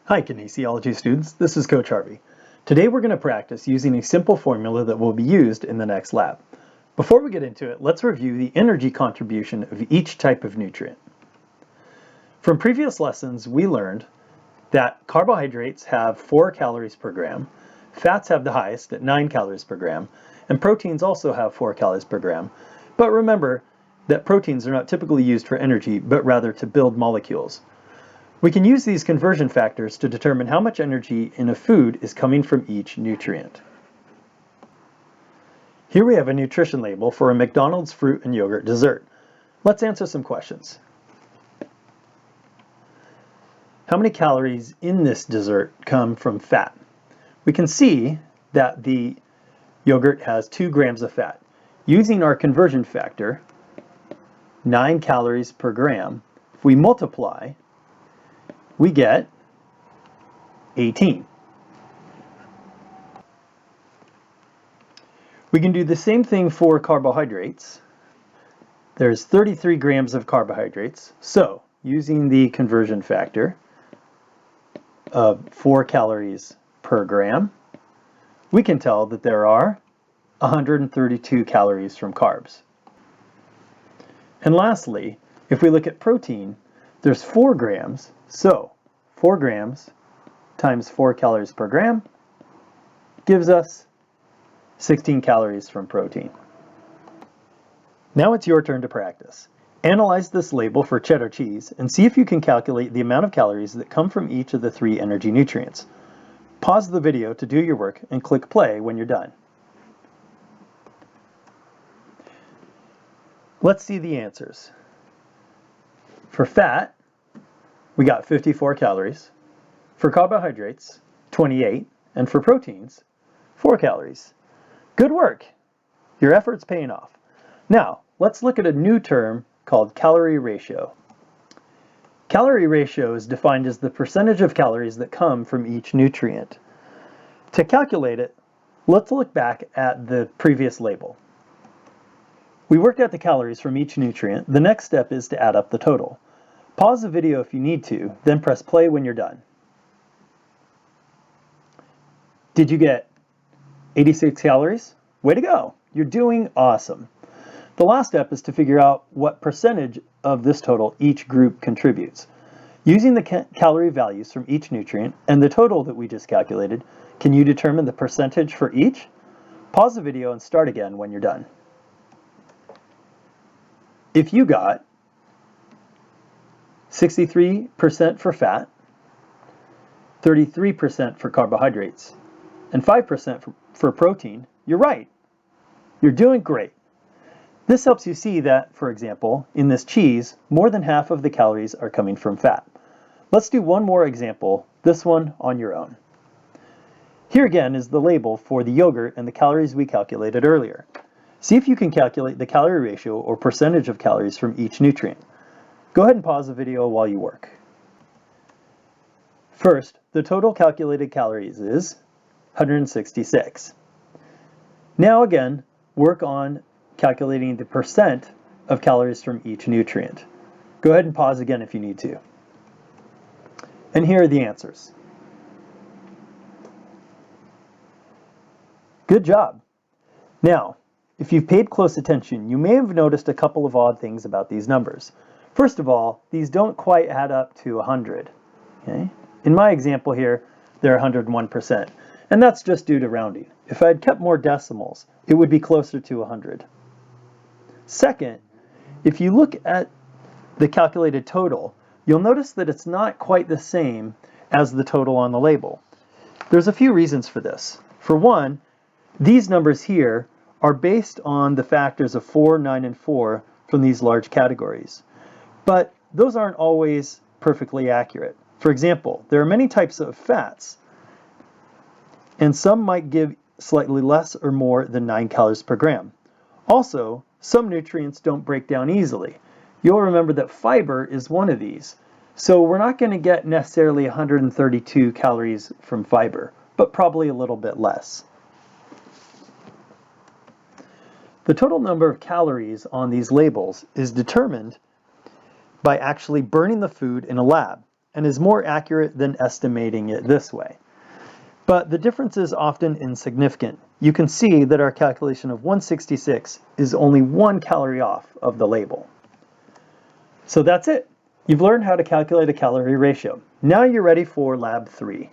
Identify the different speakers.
Speaker 1: Hi Kinesiology students, this is Coach Harvey. Today we're going to practice using a simple formula that will be used in the next lab. Before we get into it, let's review the energy contribution of each type of nutrient. From previous lessons, we learned that carbohydrates have 4 calories per gram, fats have the highest at 9 calories per gram, and proteins also have 4 calories per gram. But remember that proteins are not typically used for energy, but rather to build molecules. We can use these conversion factors to determine how much energy in a food is coming from each nutrient. Here we have a nutrition label for a McDonald's fruit and yogurt dessert. Let's answer some questions. How many calories in this dessert come from fat? We can see that the yogurt has 2 grams of fat. Using our conversion factor, 9 calories per gram, if we multiply, we get 18. We can do the same thing for carbohydrates. There's 33 grams of carbohydrates, so using the conversion factor of 4 calories per gram, we can tell that there are 132 calories from carbs. And lastly, if we look at protein, there's 4 grams, so 4 grams times 4 calories per gram gives us 16 calories from protein. Now it's your turn to practice. Analyze this label for cheddar cheese and see if you can calculate the amount of calories that come from each of the 3 energy nutrients. Pause the video to do your work and click play when you're done. Let's see the answers. For fat, we got 54 calories. For carbohydrates, 28. And for proteins, 4 calories. Good work! Your effort's paying off. Now, let's look at a new term called calorie ratio. Calorie ratio is defined as the percentage of calories that come from each nutrient. To calculate it, let's look back at the previous label. We worked out the calories from each nutrient. The next step is to add up the total. Pause the video if you need to, then press play when you're done. Did you get 86 calories? Way to go! You're doing awesome. The last step is to figure out what percentage of this total each group contributes. Using the calorie values from each nutrient and the total that we just calculated, can you determine the percentage for each? Pause the video and start again when you're done. If you got 63% for fat, 33% for carbohydrates, and 5% for protein, you're right. You're doing great. This helps you see that, for example, in this cheese, more than half of the calories are coming from fat. Let's do one more example, this one on your own. Here again is the label for the yogurt and the calories we calculated earlier. See if you can calculate the calorie ratio or percentage of calories from each nutrient. Go ahead and pause the video while you work. First, the total calculated calories is 166. Now again, work on calculating the percent of calories from each nutrient. Go ahead and pause again if you need to. And here are the answers. Good job. Now, if you've paid close attention, you may have noticed a couple of odd things about these numbers. First of all, these don't quite add up to 100. Okay? In my example here, they're 101%, and that's just due to rounding. If I had kept more decimals, it would be closer to 100. Second, if you look at the calculated total, you'll notice that it's not quite the same as the total on the label. There's a few reasons for this. For one, these numbers here are based on the factors of 4, 9, and 4 from these large categories. But those aren't always perfectly accurate. For example, there are many types of fats, and some might give slightly less or more than 9 calories per gram. Also, some nutrients don't break down easily. You'll remember that fiber is one of these. So we're not going to get necessarily 132 calories from fiber, but probably a little bit less. The total number of calories on these labels is determined by actually burning the food in a lab. and is more accurate than estimating it this way. But the difference is often insignificant. You can see that our calculation of 166 is only 1 calorie off of the label. So that's it. You've learned how to calculate a calorie ratio. Now you're ready for Lab 3.